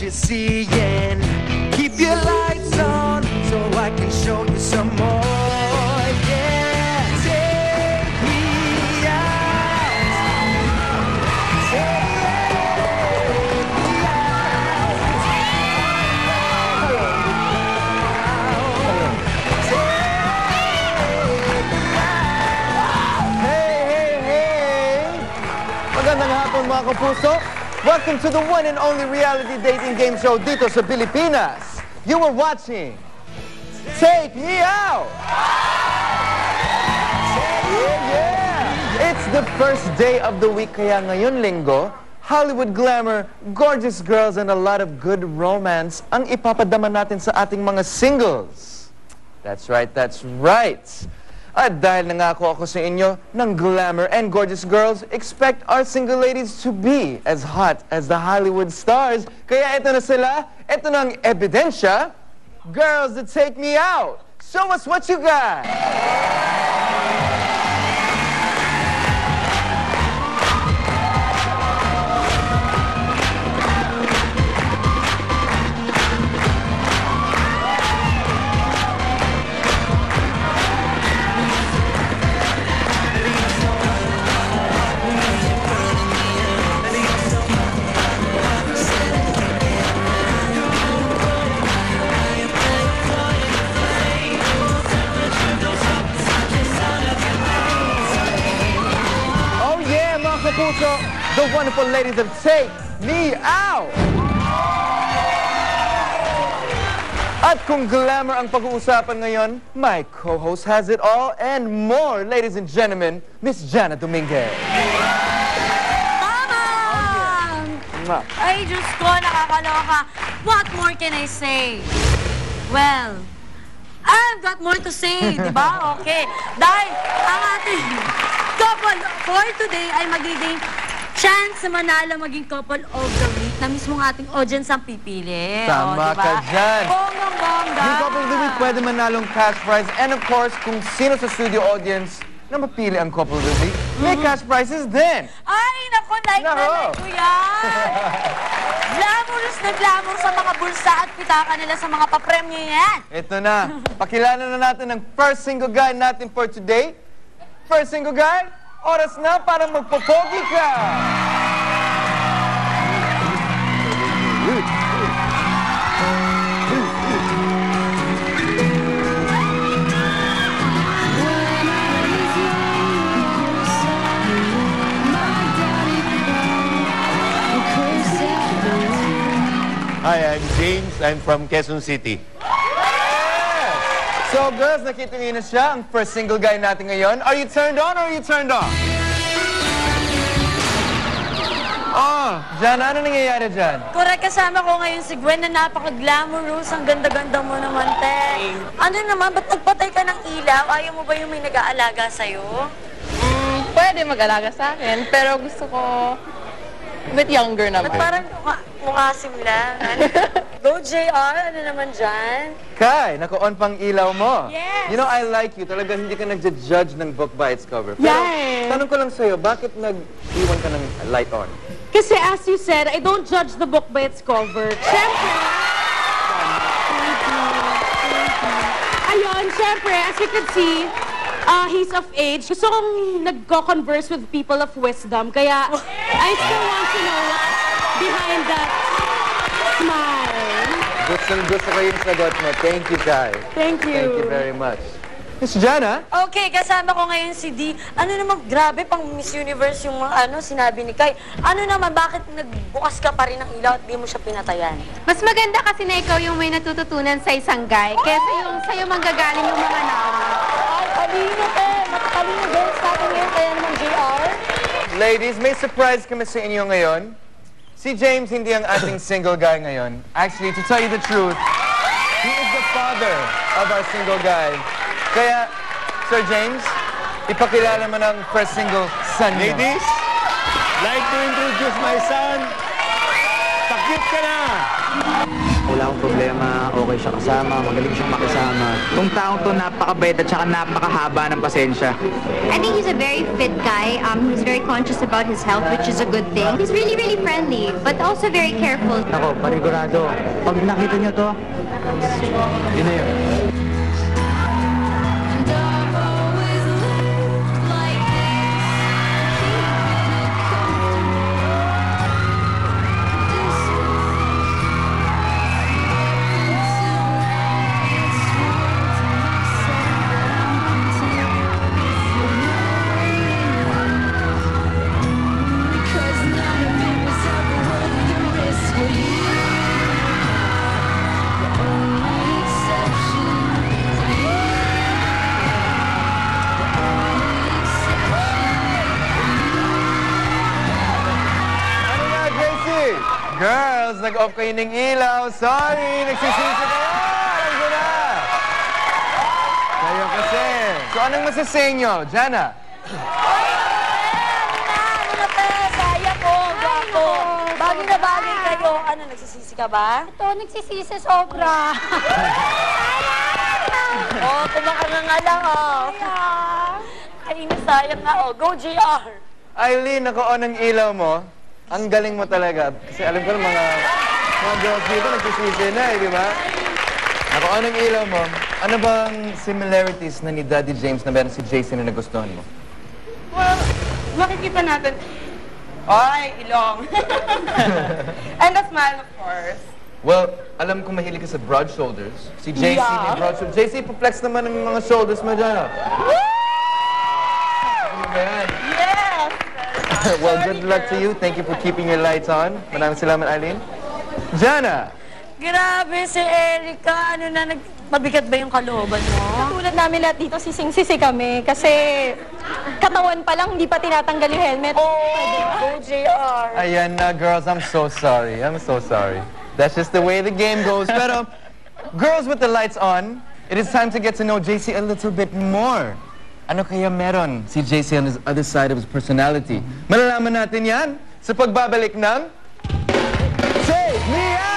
you're seeing. Keep your lights on so I can show you some more. Yeah, take me out. Take me out. Hey! Magandang hapon mga kapuso. Welcome to the one and only reality dating game show dito sa Pilipinas. You were watching Take Me Out! Yeah! It's the first day of the week, kaya ngayon linggo, Hollywood glamour, gorgeous girls, and a lot of good romance ang ipapadama natin sa ating mga singles. That's right, that's right. At dahil nangako ako sa inyo ng glamour and gorgeous girls, expect our single ladies to be as hot as the Hollywood stars. Kaya ito na sila, ito na ang ebidensya. Girls that take me out. Show us what you got. Kapuso, the wonderful ladies of Take Me Out! At kung glamour ang pag-uusapan ngayon, my co-host has it all and more. Ladies and gentlemen, Miss Jana Dominguez. Mama! Ay, Diyos ko, nakakaloka. What more can I say? Well, I've got more to say, di ba? Okay. Dahil ang ating couple for today ay magiging chance na manalo maging couple of the week na mismo ating audience ang pipili. Tama ka dyan. Bonggang-bongga. Yung couple of the week pwede manalong cash prize. And of course, kung sino sa studio audience na mapili ang couple of the week, may cash prizes din. Ay, naku, like ko yan. Glamorous na glamour sa mga bulsa at pitaka nila sa mga papremyo yan. Ito na. Pakilala na natin ang first single guy natin for today. First single guy, oras na para magpopogi ka! Hi, I'm James. I'm from Quezon City. So girls, nakita niyo na siya, ang first single guy natin ngayon. Are you turned on or are you turned off? Oh, Jana, ano nangyayari dyan? Correct, kasama ko ngayon si Gwen na napaka-glamorous. Ang ganda-ganda mo naman, te. Ano naman, ba't nagpatay ka ng ilaw? Ayaw mo ba yung may nag-aalaga sa'yo? Pwede mag-alaga sa akin, pero gusto ko a bit younger naman. Ba't parang mukha simula? Go, JR! Ano naman dyan? Kai, naka-on pang ilaw mo. Yes! You know, I like you. Talaga hindi ka nag-judge ng book by its cover. Pero, Yeah. tanong ko lang sa'yo, bakit nag-iwan ka ng light on? Kasi as you said, I don't judge the book by its cover. Siyempre, ayun, siyempre, as you can see, he's of age. Gusto kong nagko-converse with people of wisdom. Kaya, I still want to know what's behind that smile. Gusto ko yung sagot mo. Thank you, Kai. Thank you. Thank you very much. Miss Jana? Okay, kasama ko ngayon si D. Ano naman, grabe, pang Miss Universe yung mga sinabi ni Kai. Ano naman, bakit nagbukas ka pa rin ng ilaw at di mo siya pinatayan? Mas maganda kasi na ikaw yung may natututunan sa isang guy kaysa yung sa'yo manggagaling yung mga nauna. Ay, talino ka. Matatalino girls natin ngayon, kaya naman JR. Ladies, may surprise kami sa inyo ngayon. Si James hindi ang ating single guy ngayon. Actually, to tell you the truth, he is the father of our single guy. Kaya, Sir James, ipakilala mo ng first single son niyo. Ladies, like to introduce my son. Takip ka na! wala akong problema, okay siya kasama, magaling siyang makisama. Itong taong to napakabait at saka napakahaba ng pasensya. I think he's a very fit guy. He's very conscious about his health, which is a good thing. He's really, really friendly, but also very careful. Ako, panigurado. Pag nakita niyo to, yun na yun. Girls, nag-off kayo ng ilaw. Sorry, nagsisisi kayo. Alam ko na. Kayo kasi. So, anong masasay nyo? Jana? Ano na, pe? Kaya ko, gwapo. Bagay na bagay kayo. Ano, nagsisisi ka ba? Ito, nagsisisi sobra. Oh, kumakanga nga lang, oh. Ay, sayang nga, oh. Go, JR. Eileen, naka-on ang ilaw mo. Ang galing mo talaga. Kasi alam ko mga girls dito nagsisisi na, di ba? Naka-on ang ilaw mo. Ano bang similarities na ni Daddy James na meron si Jason na nagustuhan mo? Well, makikita natin. Ay, ilong. And a smile, of course. Well, alam ko mahilig ka sa broad shoulders. Si JC may broad shoulders. JC, pa-flex naman ang mga shoulders mo dyan. Ano ba yan? Yes! Well, good luck to you. Thank you for keeping your lights on. Maraming salamat, Eileen. Jana! Grabe si Erica. Ano na, mabigat ba yung kalooban mo? Tulad namin lahat dito, sising-sisi kami. Kasi katawan pa lang, hindi pa tinatanggal yung helmet. Go, JR. Ayan na, girls. I'm so sorry. I'm so sorry. That's just the way the game goes. Pero, girls with the lights on, it is time to get to know JC a little bit more. Ano kaya meron si JC on his other side of his personality? Malalaman natin yan sa pagbabalik ng Take Me Out!